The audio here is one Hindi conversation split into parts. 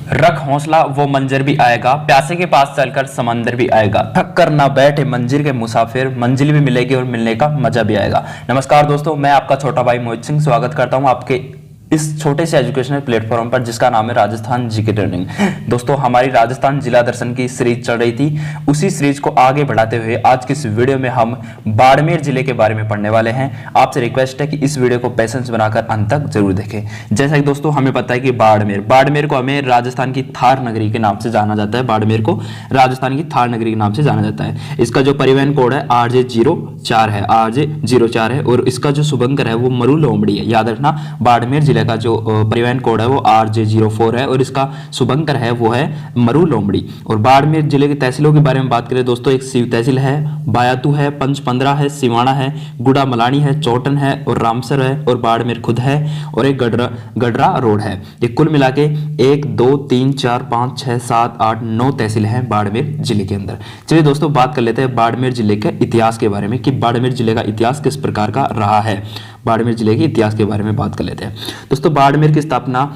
रख हौसला वो मंजर भी आएगा, प्यासे के पास चलकर समंदर भी आएगा, थक कर ना बैठे मंजिल के मुसाफिर, मंजिल भी मिलेगी और मिलने का मजा भी आएगा। नमस्कार दोस्तों, मैं आपका छोटा भाई मोहित सिंह स्वागत करता हूं आपके इस छोटे से एजुकेशनल प्लेटफॉर्म पर जिसका नाम है राजस्थान जीके ट्रेनिंग। दोस्तों, हमारी राजस्थान जिला दर्शन की सीरीज चल रही थी, उसी सीरीज को आगे बढ़ाते हुए आज की इस वीडियो में हम बाड़मेर जिले के बारे में पढ़ने वाले हैं। आपसे रिक्वेस्ट है कि इस वीडियो को पेशेंस बनाकर अंत तक जरूर देखें। जैसा कि दोस्तों हमें पता है कि बाड़मेर को हमें राजस्थान की थार नगरी के नाम से जाना जाता है। बाड़मेर को राजस्थान की थार नगरी के नाम से जाना जाता है। इसका जो परिवहन कोड है RJ04 है, RJ04 है, और इसका जो शुभंकर है वो मरु लोमड़ी है। याद रखना, बाड़मेर जिले का जो परिवहन कोड है वो RJ04 है और इसका शुभंकर है वो है मरु लोमड़ी। और बाड़मेर जिले की तहसीलों के बारे में बात करें दोस्तों, एक सीव तहसील है, बायातू है, पंचपंदरा है, सिवाना है, गुड़ा मलानी है, चौटन है और रामसर है और बाड़मेर खुद है और एक गडरा रोड है। ये कुल मिला के 1 2 3 4 5 6 7 8 9 तहसील हैं बाड़मेर जिले के अंदर। चलिए दोस्तों, बात कर लेते हैं बाड़मेर जिले के इतिहास के बारे में कि बाड़मेर जिले का इतिहास किस प्रकार का रहा है। बाड़मेर जिले के इतिहास के बारे में बात कर लेते हैं दोस्तों। बाड़मेर की स्थापना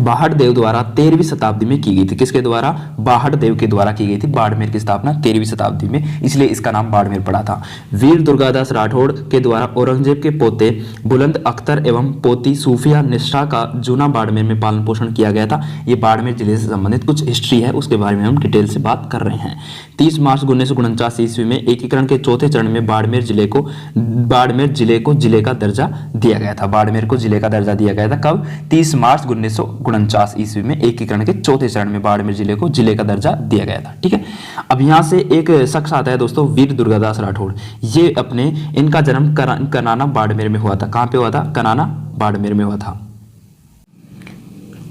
बाहड़-देव द्वारा 13वीं शताब्दी में की गई थी। किसके द्वारा? बाहड़-देव के द्वारा की गई थी बाड़मेर की स्थापना 13वीं शताब्दी में, इसलिए इसका नाम बाड़मेर पड़ा था। वीर दुर्गादास राठौड़ के द्वारा औरंगजेब के पोते बुलंद अख्तर एवं पोती सूफिया निष्ठा का जूना बाड़मेर में पालन पोषण किया गया था। ये बाड़मेर जिले से संबंधित कुछ हिस्ट्री है, उसके बारे में हम डिटेल से बात कर रहे हैं। 30 मार्च 1949 ईस्वी में एकीकरण के चौथे चरण में बाड़मेर जिले को जिले का दर्जा दिया गया था। बाड़मेर को जिले का दर्जा दिया गया था कब? 30 मार्च 1949 ईस्वी में एकीकरण के चौथे चरण में बाड़मेर जिले को जिले का दर्जा दिया गया था। ठीक है, अब यहाँ से एक शख्स आता है दोस्तों, वीर दुर्गादास राठौड़। ये इनका जन्म कनाना बाड़मेर में हुआ था। कहाँ पे हुआ था? कनाना बाड़मेर में हुआ था।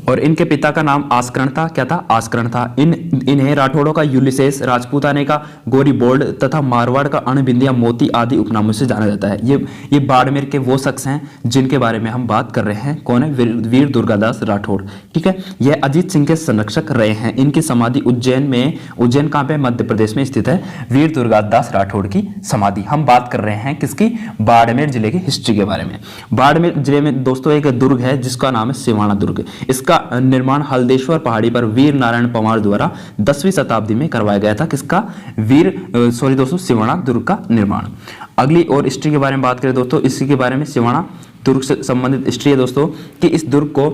और इनके पिता का नाम आस्करण था। क्या था? आस्करण था। इन्हें राठौड़ों का यूलिसेस, राजपूताने का गोरीबोल्ड तथा मारवाड़ का अणबिंदिया मोती आदि उपनामों से जाना जाता है। ये बाड़मेर के वो शख्स हैं जिनके बारे में हम बात कर रहे हैं। कौन है? वीर दुर्गादास राठौड़। ठीक है, यह अजीत सिंह के संरक्षक रहे हैं। इनकी समाधि उज्जैन कहाँ पे? मध्य प्रदेश में स्थित है वीर दुर्गादास राठौड़ की समाधि। हम बात कर रहे हैं किसकी? बाड़मेर जिले की हिस्ट्री के बारे में। बाड़मेर जिले में दोस्तों एक दुर्ग है जिसका नाम है सिवाना दुर्ग। इसका निर्माण हल्देश्वर पहाड़ी पर वीर नारायण पंवार द्वारा 10वीं शताब्दी में करवाया गया था। किसका? सिवाना दुर्ग का निर्माण। अगली और हिस्ट्री के बारे में बात करें दोस्तों, इसी के बारे में सिवाना दुर्ग से संबंधित हिस्ट्री है दोस्तों कि इस दुर्ग को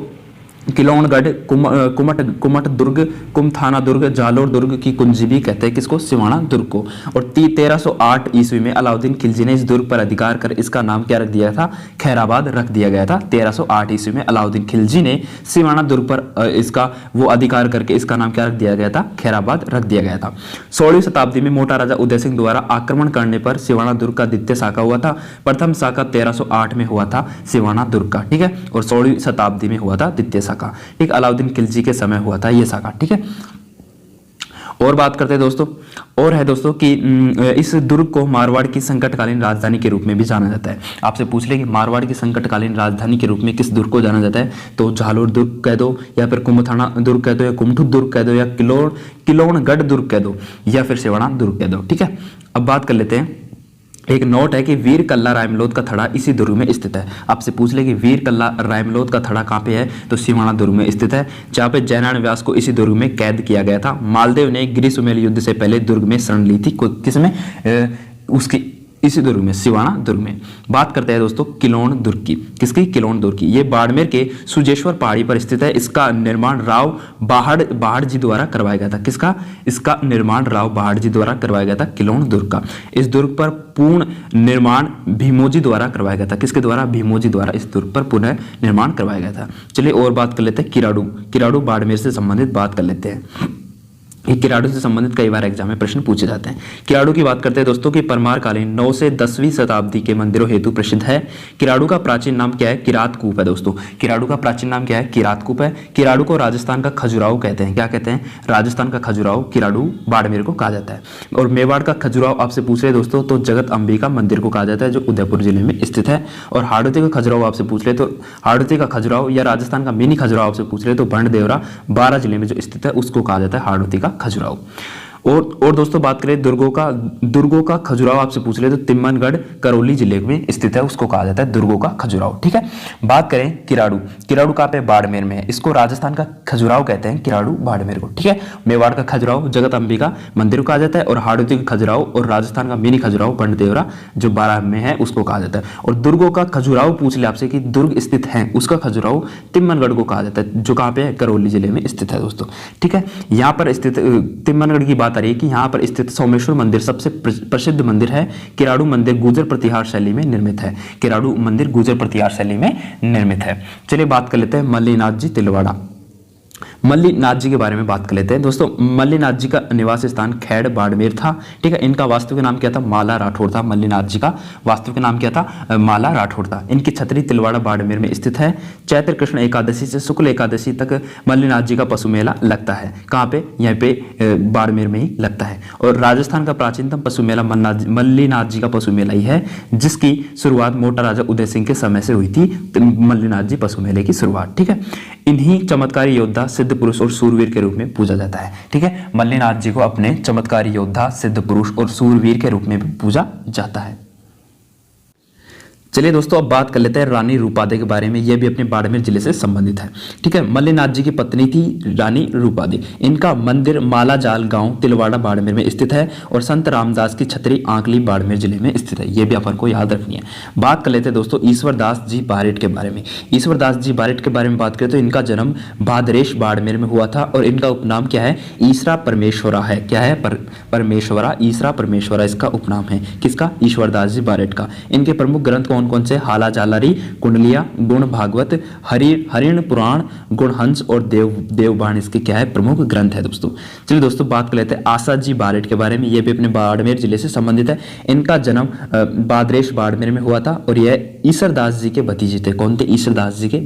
किलोनगढ़, कुमट दुर्ग, कुमथाना दुर्ग, जालोर दुर्ग की कुंजी भी कहते हैं। किसको? सिवाना दुर्ग को। और 1308 ईस्वी में अलाउद्दीन खिलजी ने इस दुर्ग पर अधिकार कर इसका नाम क्या रख दिया था? खैराबाद रख दिया गया था। 1308 ईस्वी में अलाउद्दीन खिलजी ने सिवाना दुर्ग पर इसका वो अधिकार करके इसका नाम क्या रख दिया गया था? खैराबाद रख दिया गया था। 16वीं शताब्दी में मोटा राजा उदय सिंह द्वारा आक्रमण करने पर सिवाना दुर्ग का द्वितीय शाखा हुआ था। प्रथम शाखा 1308 में हुआ था सिवाना दुर्ग का। ठीक है, और 16वीं शताब्दी में हुआ था द्वितीय शाखा। ठीक, अलाउद्दीन खिलजी के समय हुआ था ये शाखा। ठीक है, और बात करते हैं दोस्तों, और है दोस्तों कि इस दुर्ग को मारवाड़ की संकटकालीन राजधानी के रूप में भी जाना जाता है। आपसे पूछ ले कि मारवाड़ की संकटकालीन राजधानी के रूप में किस दुर्ग को जाना जाता है, तो जालोर दुर्ग कह दो, या फिर कुमथाना दुर्ग कह दो, या कुमठू दुर्ग कह दो, या किलोनगढ़ दुर्ग कह दो, या फिर सिवाना दुर्ग कह दो। ठीक है, अब बात कर लेते हैं, एक नोट है कि वीर कल्ला रायमलोद का थड़ा इसी दुर्ग में स्थित है। आपसे पूछ ले कि वीर कल्ला रायमलोद का थड़ा कहाँ पे है, तो सिवाना दुर्ग में स्थित है, जहाँ पे जयनारायण व्यास को इसी दुर्ग में कैद किया गया था। मालदेव ने ग्रीष्ममेल युद्ध से पहले दुर्ग में शरण ली थी। किसमें? उसकी इसी दुर्ग में, सिवाना दुर्ग में। बात करते हैं दोस्तों किलोन दुर्ग की। किसकी? किलोन दुर्ग की। ये बाड़मेर के सुजेश्वर पहाड़ी पर स्थित है। इसका निर्माण राव बाहड़ जी द्वारा करवाया गया था। किसका? इसका निर्माण राव बाहड़ जी द्वारा करवाया गया था, किलोन दुर्ग का। इस दुर्ग पर पूर्ण निर्माण भीमोजी द्वारा करवाया गया था। किसके द्वारा? भीमोजी द्वारा इस दुर्ग पर पुनः निर्माण करवाया गया था। चलिए और बात कर लेते हैं किराड़ू बाड़मेर से संबंधित बात कर लेते हैं। किराड़ू से संबंधित कई बार एग्जाम में प्रश्न पूछे जाते हैं। किराड़ू की बात करते हैं दोस्तों कि परमार कालीन 9 से 10वीं शताब्दी के मंदिरों हेतु प्रसिद्ध है। किराड़ू का प्राचीन नाम क्या है? किरातकूप है दोस्तों। किराड़ू का प्राचीन नाम क्या है? किरातकूप है। किराड़ू को राजस्थान का खजुराहो कहते हैं। क्या कहते हैं? राजस्थान का खजुराहो किराड़ू बाड़मेर को कहा जाता है। और मेवाड़ का खजुराहो आपसे पूछ रहे दोस्तों तो जगत अंबिका मंदिर को कहा जाता है, जो उदयपुर जिले में स्थित है। और हाड़ौती का खजुराहो आपसे पूछ रहे तो हाड़ौती का खजुराहो या राजस्थान का मिनी खजुराहो आपसे पूछ रहे तो बंड देवरा 12 जिले में जो स्थित है उसको कहा जाता है हाड़ौती का खजुराहो। और दोस्तों बात करें दुर्गों का खजुराहो आपसे पूछ ले तो तिम्मनगढ़ करौली जिले में स्थित है, उसको कहा जाता है दुर्गों का खजुराहो। ठीक है, बात करें किराड़ू कहाँ पे, बाड़मेर में है, इसको राजस्थान का खजुराहो कहते हैं, किराड़ू बाड़मेर को। ठीक है, मेवाड़ का खजुराहो जगत अंबिका मंदिर को कहा जाता है, और हाड़ौती का खजुराहो और राजस्थान का मिनी खजुराहो बंडदेवरा जो बारां में है उसको कहा जाता है। और दुर्गों का खजुराहो पूछ ले आपसे कि दुर्ग स्थित है, उसका खजुराहो तिम्मनगढ़ को कहा जाता है, जो कहाँ पे है, करौली जिले में स्थित है दोस्तों। ठीक है, यहाँ पर स्थित तिम्मनगढ़ की बात आ रही है कि यहाँ पर स्थित सोमेश्वर मंदिर सबसे प्रसिद्ध मंदिर है। किराड़ू मंदिर गुर्जर प्रतिहार शैली में निर्मित है, किराड़ू मंदिर गुर्जर प्रतिहार शैली में निर्मित है। चलिए बात कर लेते हैं मल्लीनाथ जी तिलवाड़ा। मल्लीनाथ जी के बारे में बात कर लेते हैं दोस्तों। मल्लीनाथ जी का निवास स्थान खैड़ बाड़मेर था। ठीक है, इनका वास्तु का नाम क्या था, माला राठौड़ था। मल्लीनाथ जी का वास्तु का नाम क्या था, माला राठौड़ था। इनकी छतरी तिलवाड़ा बाड़मेर में स्थित है। चैत्र कृष्ण एकादशी से शुक्ल एकादशी तक मल्लीनाथ जी का पशु मेला लगता है। कहाँ पे, यहाँ पे बाड़मेर में ही लगता है। और राजस्थान का प्राचीनतम पशु मेला मल्लीनाथ जी का पशु मेला ही है, जिसकी शुरुआत मोटा राजा उदय सिंह के समय से हुई थी। मल्लीनाथ जी पशु मेले की शुरुआत। ठीक है, इन्हीं चमत्कारी योद्धा, सिद्ध पुरुष और सूरवीर के रूप में पूजा जाता है। ठीक है, मल्लीनाथ जी को अपने चमत्कारी योद्धा, सिद्ध पुरुष और सूरवीर के रूप में भी पूजा जाता है। चलिए दोस्तों अब बात कर लेते हैं रानी रूपादे के बारे में, यह भी अपने बाड़मेर जिले से संबंधित है। ठीक है, मल्लीनाथ जी की पत्नी थी रानी रूपादे। इनका मंदिर मालाजाल गांव तिलवाड़ा बाड़मेर में स्थित है, और संत रामदास की छतरी आंकली बाड़मेर जिले में स्थित है। यह भी अपन को याद रखनी है। बात कर लेते हैं दोस्तों ईश्वरदास जी बारेट के बारे में। ईश्वरदास जी बारेट के बारे में बात करें तो इनका जन्म भादरेश बाड़मेर में हुआ था, और इनका उपनाम क्या है, ईसरा परमेश्वरा है। क्या है, परमेश्वरा, ईसरा परमेश्वरा इसका उपनाम है। किसका, ईश्वरदास जी बारेट का। इनके प्रमुख ग्रंथ कौन से, हाला जालारी, कुंडलिया, गुण भागवत, हरिण पुराण, गुणहंस और देवबाण इसके क्या है, प्रमुख ग्रंथ है दोस्तों। चलिए दोस्तों बात कर लेते हैं आशा जी बारेट के बारे में, यह भी अपने बाड़मेर जिले से संबंधित है। इनका जन्म बादरेश बाड़मेर में हुआ था, और यह ईश्वरदास जी के भतीजे थे। कौन थे, ईश्वरदास जी के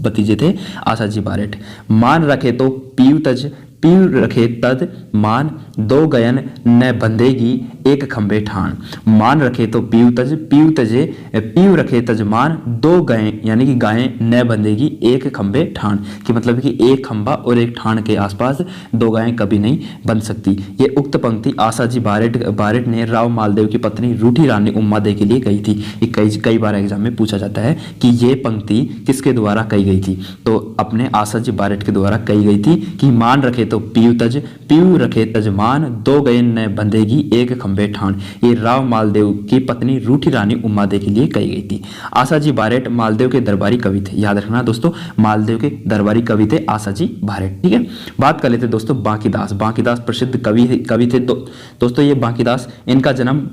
भतीजे थे आशा जी बारेट। मान रखे तो पीयू तज, पीयू रखे तद मान, दो गयन न बंधेगी एक खंबे ठान। मान रखे तो पीयू तज, पीयू तजे, पीयू रखे तज मान, दो गायें यानी कि गायें न बंधेगी एक खंबे ठान, कि मतलब कि एक खंबा और एक ठान के आसपास दो गायें कभी नहीं बन सकती। ये उक्त पंक्ति आशा जी बारेट ने राव मालदेव की पत्नी रूठी रानी उम्मादे के लिए कही थी। ये कई बार एग्जाम में पूछा जाता है कि ये पंक्ति किसके द्वारा कही गई थी, तो अपने आशा जी बारेट के द्वारा कही गई थी कि मान रखे तो पीयू रखे तजमान, दो गयन न बंधेगी एक खंबे ठान। ये राव मालदेव की पत्नी रूठी रानी उम्मादे के लिए कही गई थी। आशा जी बारेट मालदेव के दरबारी कवि थे। याद रखना दोस्तों, मालदेव के दरबारी कवि थे आशा जी बारेट। ठीक है, बात कर लेते दोस्तों बांकीदास। बांकीदास प्रसिद्ध कवि थे दोस्तों। ये बांकीदास, इनका जन्म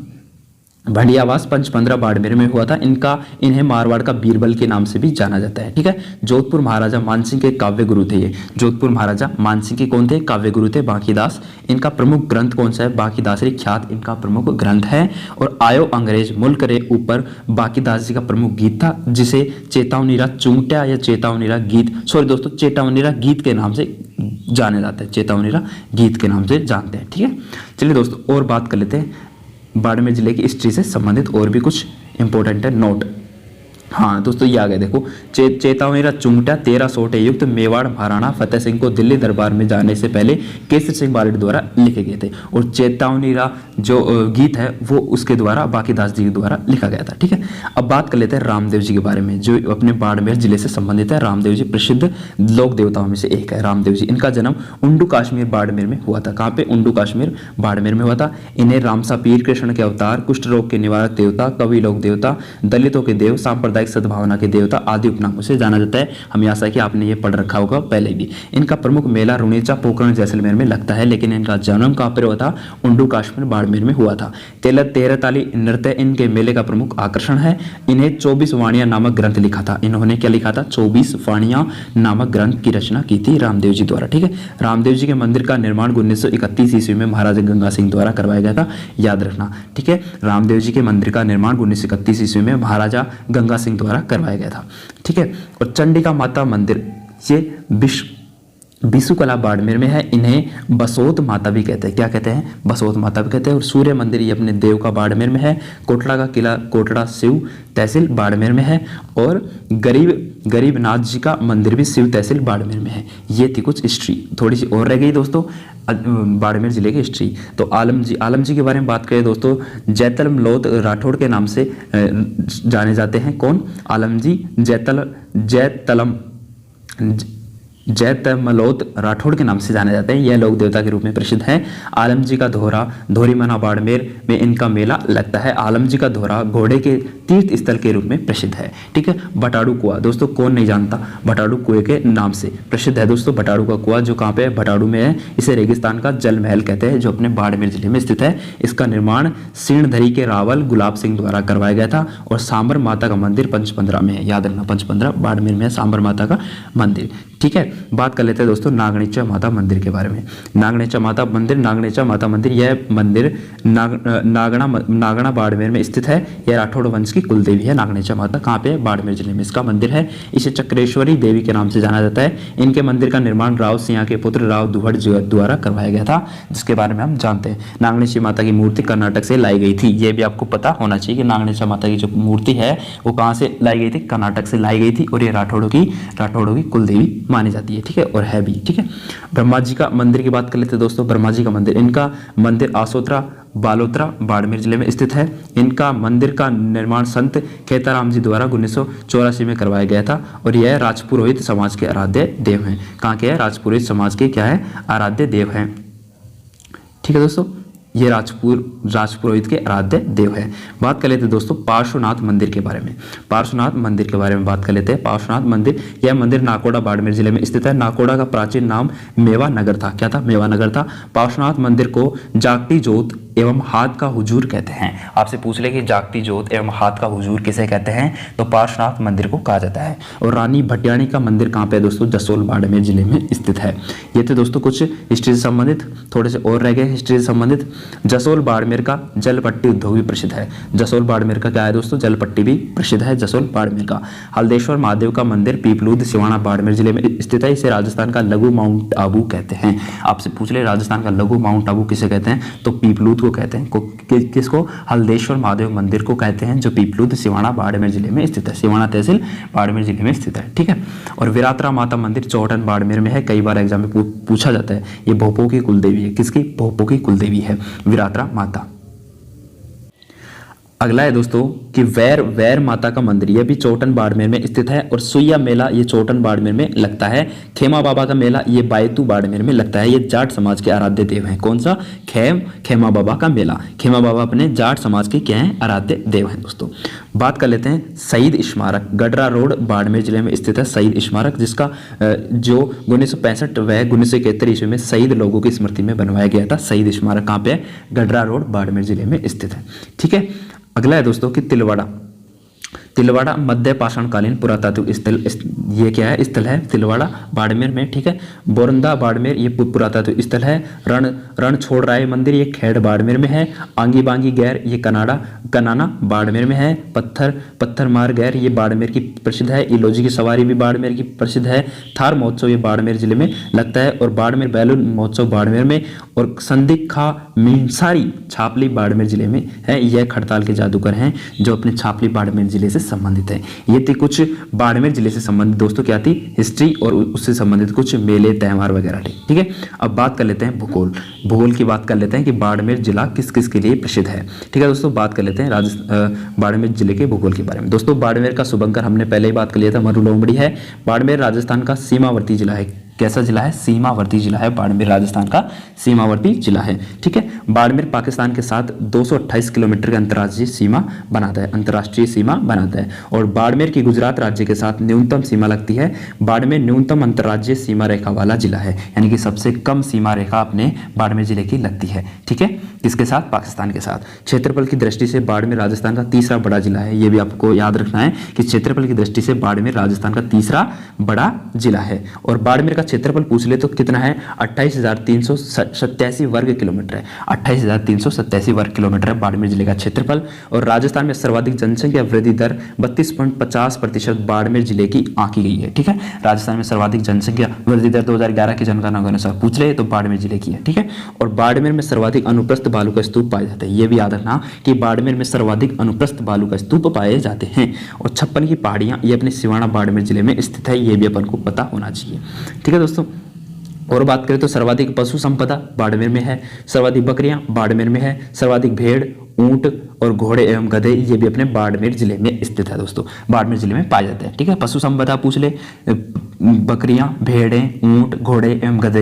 भंडियावास पंचपंद्रा बाड़मेर में हुआ था। इन्हें मारवाड़ का बीरबल के नाम से भी जाना जाता है। ठीक है, जोधपुर महाराजा मानसिंह के काव्य गुरु थे। ये जोधपुर महाराजा मानसिंह के कौन थे, काव्य गुरु थे बांकीदास। इनका प्रमुख ग्रंथ कौन सा है, बांकीदासरी ख्यात इनका प्रमुख ग्रंथ है। और आयो अंग्रेज मुल्क रे ऊपर बांकीदास जी का प्रमुख गीत था, जिसे चेतावनीरा चुंगट्या या चेतावनीरा गीत, सॉरी दोस्तों, चेतावनीरा गीत के नाम से जाने जाते हैं। चेतावनीरा गीत के नाम से जानते हैं। ठीक है, चलिए दोस्तों और बात कर लेते हैं बाड़मेर जिले की हिस्ट्री से संबंधित और भी कुछ इंपॉर्टेंट है नोट। हाँ दोस्तों, ये आ गए देखो, चेतावनीरा चुंगटा 13 सोटे युक्त मेवाड़ महाराणा फतेह सिंह को दिल्ली दरबार में जाने से पहले केसर सिंह बारेट द्वारा लिखे गए थे। और चेतावनीरा जो गीत है वो उसके द्वारा बांकीदास जी के द्वारा लिखा गया था। ठीक है, अब बात कर लेते हैं रामदेव जी के बारे में, जो अपने बाड़मेर जिले से संबंधित है। रामदेव जी प्रसिद्ध लोक देवताओं में से एक है रामदेव जी। इनका जन्म उंडू कश्मीर बाड़मेर में हुआ था। कहाँ पे, उंडू कश्मीर बाड़मेर में हुआ था। इन्हें रामसा पीर कृष्ण के अवतार, कुष्ठ रोग के निवारक देवता, कवि लोक देवता, दलितों के देव, सांप्रदायिक सद्भावना के देवता आदि उपनामों से जाना जाता है। हमें आशा है कि आपने ये पढ़ रखा होगा पहले भी। इनका प्रमुख मेला रुणेचा पोखरण जैसलमेर में लगता है, लेकिन इनका जन्म कहाँ पर हुआ था, उंडू कश्मीर बाड़मेर में हुआ था। तेरताली नृत्य इनके मेले का प्रमुख आकर्षण है। इन्हें 24 वाणियां नामक ग्रंथ लिखा था। इन्होंने क्या लिखा था, 24 वाणियां नामक ग्रंथ की रचना की थी रामदेव जी द्वारा। ठीक है, रामदेव जी के मंदिर का निर्माण 1931 ईस्वी में महाराजा गंगा सिंह द्वारा करवाया गया था। याद रखना। ठीक है, रामदेव जी के मंदिर का निर्माण 1931 ईस्वी में महाराजा गंगा सिंह द्वारा करवाया गया था। ठीक है, और चंडिका माता मंदिर, ये बिसुकला बाड़मेर में है। इन्हें बसोत माता भी कहते हैं। क्या कहते हैं? बसोत माता भी कहते हैं। और सूर्य मंदिर ये अपने देव का बाड़मेर में है। कोटड़ा का किला कोटड़ा शिव तहसील बाड़मेर में है। और गरीबनाथ जी का मंदिर भी शिव तहसील बाड़मेर में है। ये थी कुछ हिस्ट्री, थोड़ी सी और रह गई दोस्तों बाड़मेर जिले की हिस्ट्री। तो आलम जी के बारे में बात करें दोस्तों, जैतल मलोत राठौड़ के नाम से जाने जाते हैं। कौन? आलम जी जैतमलोत राठौड़ के नाम से जाने जाते हैं। यह लोक देवता के रूप में प्रसिद्ध है। आलम जी का दोहरा धोरीमना बाड़मेर में इनका मेला लगता है। आलम जी का दोहरा घोड़े के तीर्थ स्थल के रूप में प्रसिद्ध है। ठीक है। भटाड़ू कुआं दोस्तों कौन नहीं जानता, भटाड़ू कुएं के नाम से प्रसिद्ध है दोस्तों। भटाड़ू का कुआं जो कहाँ पे है? भटाड़ू में है। इसे रेगिस्तान का जल महल कहते हैं, जो अपने बाड़मेर जिले में स्थित है। इसका निर्माण सीणधरी के रावल गुलाब सिंह द्वारा करवाया गया था। और सांबर माता का मंदिर पंचपंद्रा में है। याद रखना, पंचपंद्रा बाड़मेर में है सांबर माता का मंदिर। ठीक है। बात कर लेते हैं दोस्तों नागणेचा माता मंदिर के बारे में। नागणेचा माता मंदिर यह मंदिर नागणा बाड़मेर में स्थित है। यह राठौड़ वंश की कुलदेवी है। नागणेचा माता कहाँ पे है? बाड़मेर जिले में इसका मंदिर है। इसे चक्रेश्वरी देवी के नाम से जाना जाता है। इनके मंदिर का निर्माण राव सिंह के पुत्र राव दुहड़ द्वारा करवाया गया था, जिसके बारे में हम जानते हैं। नागणेशी माता की मूर्ति कर्नाटक से लाई गई थी। यह भी आपको पता होना चाहिए कि नागणेचा माता की जो मूर्ति है वो कहाँ से लाई गई थी? कर्नाटक से लाई गई थी। और ये राठौड़ों की कुलदेवी मानी जाती है। ठीक है। और है भी। ठीक है। ब्रह्मा जी का मंदिर की बात कर लेते हैं दोस्तों। ब्रह्मा जी का मंदिर, इनका मंदिर आसोत्रा बालोत्रा बाड़मेर जिले में स्थित है। इनका मंदिर का निर्माण संत खेताराम जी द्वारा 1984 में करवाया गया था। और यह राजपुरोहित समाज के आराध्य देव हैं। कहाँ के है? राजपुरोहित समाज के क्या है? आराध्य देव हैं। ठीक है दोस्तों, ये राजपुरोहित के आराध्य देव है। बात कर लेते हैं दोस्तों पार्श्वनाथ मंदिर के बारे में। पार्श्वनाथ मंदिर के बारे में बात कर लेते हैं। पार्श्वनाथ मंदिर, यह मंदिर नाकोड़ा बाड़मेर जिले में स्थित है। नाकोड़ा का प्राचीन नाम मेवा नगर था। क्या था? मेवा नगर था। पार्श्वनाथ मंदिर को जागती जोत एवं हाथ का हुजूर कहते हैं। आपसे पूछ ले कि जागती जोत एवं हाथ का हुजूर किसे कहते हैं? तो पार्श्वनाथ मंदिर को कहा जाता है। और रानी भटियाणी का मंदिर कहाँ पे है दोस्तों? जसोल बाड़मेर जिले में स्थित है। ये थे दोस्तों कुछ हिस्ट्री से संबंधित, थोड़े से और रह गए हिस्ट्री से संबंधित। जसोल बाड़मेर का जलपट्टी उद्योग भी प्रसिद्ध है। जसोल बाड़मेर का क्या है दोस्तों? जलपट्टी भी प्रसिद्ध है जसोल बाड़मेर का। हल्देश्वर महादेव का मंदिर पीपलूद सिवाना बाड़मेर जिले में स्थित है। इसे राजस्थान का लघु माउंट आबू कहते हैं। आपसे पूछ ले राजस्थान का लघु माउंट आबू किसे कहते हैं? तो पीपलूद को कहते हैं। किसको? हल्देश्वर महादेव मंदिर को कहते हैं, जो पीपलूद सिवाना बाड़मेर जिले में स्थित है। सिवाना तहसील बाड़मेर जिले में स्थित है। ठीक है। और विरात्रा माता मंदिर चौहटन बाड़मेर में है। कई बार एग्जाम में पूछा जाता है। ये भोपो की कुलदेवी है। किसकी? भोपो की कुलदेवी है विरात्रा माता। अगला है दोस्तों कि वैर माता का मंदिर, यह भी चौटन बाड़मेर में स्थित है। और सुइया मेला ये चौटन बाड़मेर में लगता है। खेमा बाबा का मेला ये बायतू बाड़मेर में लगता है। ये जाट समाज के आराध्य देव हैं। कौन सा? खेमा बाबा का मेला। खेमा बाबा अपने जाट समाज के क्या हैं? आराध्य देव हैं दोस्तों। बात कर लेते हैं शहीद स्मारक, गडरा रोड बाड़मेर जिले में स्थित है शहीद स्मारक, जिसका जो 1965 व 1971 ईस्वी में शहीद लोगों की स्मृति में बनवाया गया था। शहीद स्मारक कहाँ पे है? गडरा रोड बाड़मेर जिले में स्थित है। ठीक है। अगला है दोस्तों कि तिलवाड़ा मध्य पाषाणकालीन पुरातात्विक स्थल, ये क्या है? स्थल है तिलवाड़ा बाड़मेर में। ठीक है। बोरंदा बाड़मेर ये पुरातात्विक स्थल है। रण छोड़ राय मंदिर ये खेड़ बाड़मेर में है। आंगी बांगी गैर ये कनाना बाड़मेर में है। पत्थर मार गैर ये बाड़मेर की प्रसिद्ध है। इलोजी की सवारी भी बाड़मेर की प्रसिद्ध है। थार महोत्सव ये बाड़मेर जिले में लगता है। और बाड़मेर बैलून महोत्सव बाड़मेर में। और संदिखा मीनसारी छापली बाड़मेर जिले में है। यह खड़ताल के जादूगर हैं, जो अपने छापली बाड़मेर जिले से संबंधित है। ये थी कुछ बाड़मेर जिले से संबंधित दोस्तों क्या थी? हिस्ट्री और उससे संबंधित कुछ मेले त्यौहार वगैरह थी। ठीक है। अब बात कर लेते हैं भूगोल की बात कर लेते हैं कि बाड़मेर जिला किस किस के लिए प्रसिद्ध है। ठीक है दोस्तों। बात कर लेते हैं बाड़मेर जिले के भूगोल के बारे में। दोस्तों बाड़मेर का शुभंकर हमने पहले ही बात कर लिया था, मरुलोमड़ी है। बाड़मेर राजस्थान का सीमावर्ती जिला है। कैसा जिला है? सीमावर्ती जिला है बाड़मेर, राजस्थान का सीमावर्ती जिला है। ठीक है। बाड़मेर पाकिस्तान के साथ 228 किलोमीटर की अंतर्राष्ट्रीय सीमा बनाता है। और बाड़मेर की गुजरात राज्य के साथ न्यूनतम सीमा लगती है। बाड़मेर न्यूनतम अंतर्राज्यीय सीमा रेखा वाला जिला है, यानी कि सबसे कम सीमा रेखा अपने बाड़मेर जिले की लगती है। ठीक है। किसके साथ? पाकिस्तान के साथ। क्षेत्रफल की दृष्टि से बाड़मेर राजस्थान का तीसरा बड़ा जिला है। यह भी आपको याद रखना है कि क्षेत्रफल की दृष्टि से बाड़मेर राजस्थान का तीसरा बड़ा जिला है। और बाड़मेर का का क्षेत्रफल पूछ ले तो कितना है, 28,387 वर्ग किलोमीटर है। 28,387 वर्ग किलोमीटर है बाड़मेर जिले का क्षेत्रफल। और राजस्थान में सर्वाधिक जनसंख्या वृद्धि दर 32.50% बाड़मेर जिले की आंकी गई है। ठीक है, राजस्थान में सर्वाधिक जनसंख्या वृद्धि दर 2011 की जनगणना के अनुसार पूछ ले तो बाड़मेर जिले की है। ठीक है, और बाड़मेर में सर्वाधिक अनुप्रस्थ बालू का स्तूप पाए जाते हैं। ये भी याद रखना कि बाड़मेर में सर्वाधिक अनुप्रस्थ बालू का स्तूप पाए जाते हैं। और 56 की पहाड़ियां ये अपने सिवाना बाड़मेर जिले में स्थित है, ये भी अपन को पता होना चाहिए। ठीक है दोस्तों, और बात करें तो सर्वाधिक पशु संपदा बाड़मेर में है, सर्वाधिक बकरियां बाड़मेर में है, सर्वाधिक भेड़, ऊंट और घोड़े एवं गधे ये भी अपने बाड़मेर जिले में स्थित है दोस्तों, बाड़मेर जिले में पाए जाते हैं। ठीक है, पशु संपदा पूछ ले, बकरियां, भेड़ें, ऊंट, घोड़े एवं गधे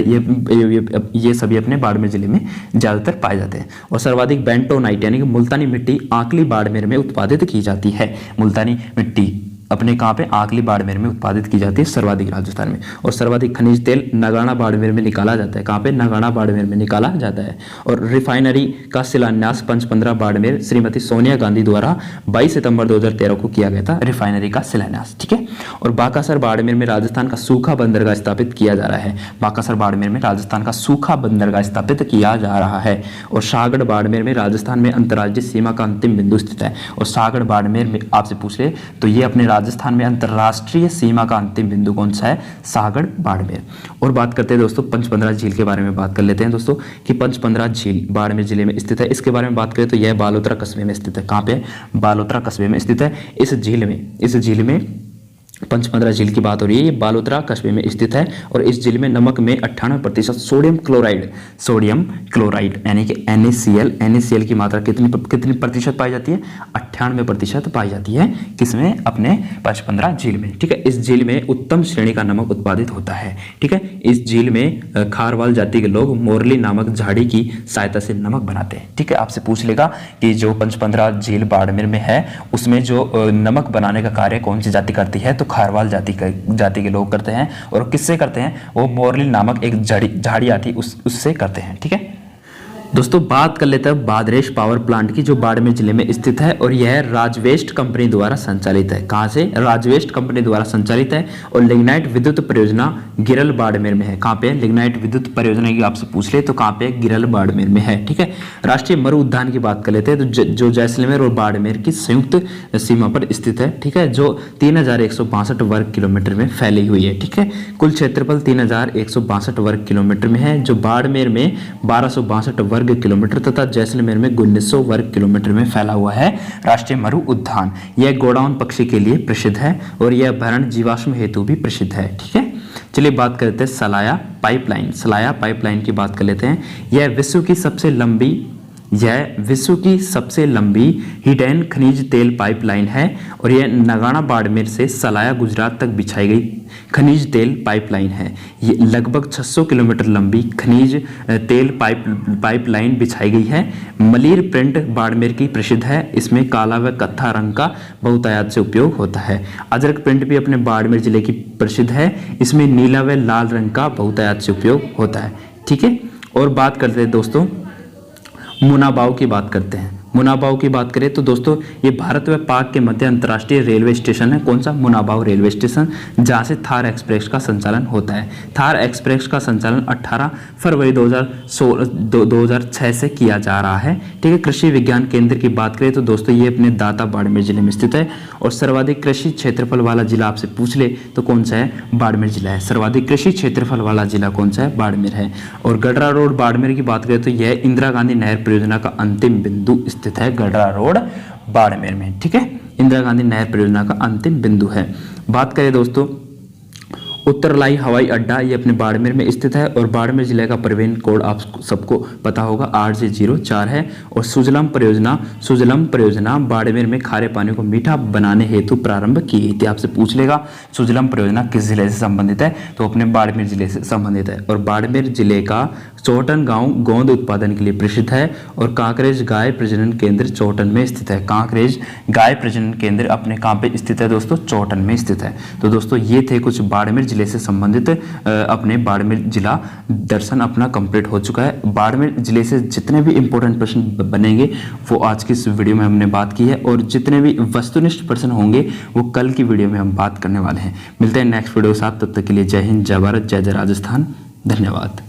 ये सभी अपने बाड़मेर जिले में ज्यादातर पाए जाते हैं। और सर्वाधिक बेंटोनाइट यानी कि मुल्तानी मिट्टी आंकली बाड़मेर में उत्पादित की जाती है। मुल्तानी मिट्टी अपने कहाँ पे, आंकली बाड़मेर में उत्पादित की जाती है सर्वाधिक राजस्थान में। और सर्वाधिक खनिज तेल नगाना बाड़मेर में निकाला जाता है। कहाँ पे, नगाना बाड़मेर में निकाला जाता है। और रिफाइनरी का शिलान्यास 515 बाड़मेर श्रीमती सोनिया गांधी द्वारा 22 सितंबर 2013 को किया गया था, रिफाइनरी का शिलान्यास। ठीक है, और बाकासर बाड़मेर में राजस्थान का सूखा बंदरगाह स्थापित किया जा रहा है। बाकासर बाड़मेर में राजस्थान का सूखा बंदरगाह स्थापित किया जा रहा है। और सागड़ बाड़मेर में राजस्थान में अंतर्राज्यीय सीमा का अंतिम बिंदु स्थित है। और सागड़ बाड़मेर में आपसे पूछ ले तो ये अपने राजस्थान में अंतरराष्ट्रीय सीमा का अंतिम बिंदु कौन सा है, सागड़ बाड़मेर। और बात करते हैं दोस्तों 515 झील के बारे में बात कर लेते हैं दोस्तों कि 515 झील बाड़मेर जिले में स्थित है। इसके बारे में बात करें तो यह बालोतरा कस्बे में स्थित है। कहाँ पे, बालोतरा कस्बे में स्थित है। इस झील में 515 झील की बात हो रही है, ये बालोतरा कस्बे में स्थित है। और इस झील में नमक में 98% सोडियम क्लोराइड यानी कि NaCl की मात्रा कितनी प्रतिशत पाई जाती है, 98% पाई जाती है। किसमें, अपने 515 झील में। ठीक है, इस झील में उत्तम श्रेणी का नमक उत्पादित होता है। ठीक है, इस झील में खारवाल जाति के लोग मोरली नामक झाड़ी की सहायता से नमक बनाते हैं। ठीक है, आपसे पूछ लेगा कि जो 515 झील बाड़मेर में है उसमें जो नमक बनाने का कार्य कौन सी जाति करती है, तो खारवाल जाति के लोग करते हैं। और किससे करते हैं, वो मोरली नामक एक झाड़ी आती उससे करते हैं। ठीक है दोस्तों, बात कर लेते हैं बादरेश पावर प्लांट की जो बाड़मेर जिले में स्थित है। और यह राजवेस्ट कंपनी द्वारा संचालित है। कहां से, राजवेस्ट कंपनी द्वारा संचालित है। और लिग्नाइट विद्युत परियोजना गिरल बाड़मेर में है। कहां पे, लिग्नाइट विद्युत परियोजना की आपसे पूछ ले तो कहां पे, गिरल बाड़मेर में है। ठीक है, राष्ट्रीय मरु उद्यान की बात कर लेते हैं तो जो जैसलमेर और बाड़मेर की संयुक्त सीमा पर स्थित है। ठीक है, जो 3162 वर्ग किलोमीटर में फैली हुई है। ठीक है, कुल क्षेत्रफल 3162 वर्ग किलोमीटर में है, जो बाड़मेर में 1262 वर्ग किलोमीटर तथा जैसलमेर में 1900 वर्ग किलोमीटर में फैला हुआ है राष्ट्रीय मरु उद्यान। यह गोडाउन पक्षी के लिए प्रसिद्ध है और यह अभ्यारण्य जीवाश्म हेतु भी प्रसिद्ध है। ठीक है, चलिए बात करते हैं सलाया पाइपलाइन की बात कर लेते हैं। यह विश्व की सबसे लंबी हिडन खनिज तेल पाइपलाइन है। और यह नगाना बाड़मेर से सलाया गुजरात तक बिछाई गई खनिज तेल पाइपलाइन है। ये लगभग 600 किलोमीटर लंबी खनिज तेल पाइपलाइन बिछाई गई है। मलीर प्रिंट बाड़मेर की प्रसिद्ध है। इसमें काला व कत्था रंग का बहुतायत से उपयोग होता है। अजरक प्रिंट भी अपने बाड़मेर जिले की प्रसिद्ध है। इसमें नीला व लाल रंग का बहुतायत से उपयोग होता है। ठीक है, और बात करते हैं दोस्तों मुनाबाव की बात करते हैं। मुनाबाव की बात करें तो दोस्तों ये भारत व पाक के मध्य अंतर्राष्ट्रीय रेलवे स्टेशन है। कौन सा, मुनाबाव रेलवे स्टेशन, जहां से थार एक्सप्रेस का संचालन होता है। थार एक्सप्रेस का संचालन 18 फरवरी 2006 से किया जा रहा है। ठीक है, कृषि विज्ञान केंद्र की बात करें तो दोस्तों ये अपने दाता बाड़मेर जिले में स्थित है। और सर्वाधिक कृषि क्षेत्रफल वाला जिला आपसे पूछ ले तो कौन सा है, बाड़मेर जिला है। सर्वाधिक कृषि क्षेत्रफल वाला जिला कौन सा है, बाड़मेर है। और गडरा रोड बाड़मेर की बात करें तो यह इंदिरा गांधी नहर परियोजना का अंतिम बिंदु स्थित है, गडरा रोड बाड़मेर में। ठीक है, इंदिरा गांधी नहर परियोजना का अंतिम बिंदु है। बात करें दोस्तों उत्तरलाई हवाई अड्डा, ये अपने बाड़मेर में स्थित है। और बाड़मेर जिले का परिवहन कोड आप सबको पता होगा 8J04 है। और सुजलम परियोजना बाड़मेर में खारे पानी को मीठा बनाने हेतु प्रारंभ की गई थी। आपसे पूछ लेगा सुजलम परियोजना किस जिले से संबंधित है, तो अपने बाड़मेर जिले से संबंधित है। और बाड़मेर जिले का चौटन गांव गोंद उत्पादन के लिए प्रसिद्ध है। और कांकरेज गाय प्रजनन केंद्र चौटन में स्थित है। कांकरेज गाय प्रजनन केंद्र अपने कहाँ पे स्थित है दोस्तों, चौटन में स्थित है। तो दोस्तों ये थे कुछ बाड़मेर जिले से संबंधित अपने बाड़मेर जिला दर्शन अपना कंप्लीट हो चुका है। बाड़मेर जिले से जितने भी इंपॉर्टेंट प्रश्न बनेंगे वो आज की इस वीडियो में हमने बात की है, और जितने भी वस्तुनिष्ठ प्रश्न होंगे वो कल की वीडियो में हम बात करने वाले हैं। मिलते हैं नेक्स्ट वीडियो के साथ, तब तक के लिए जय हिंद, जय भारत, जय जय राजस्थान। धन्यवाद।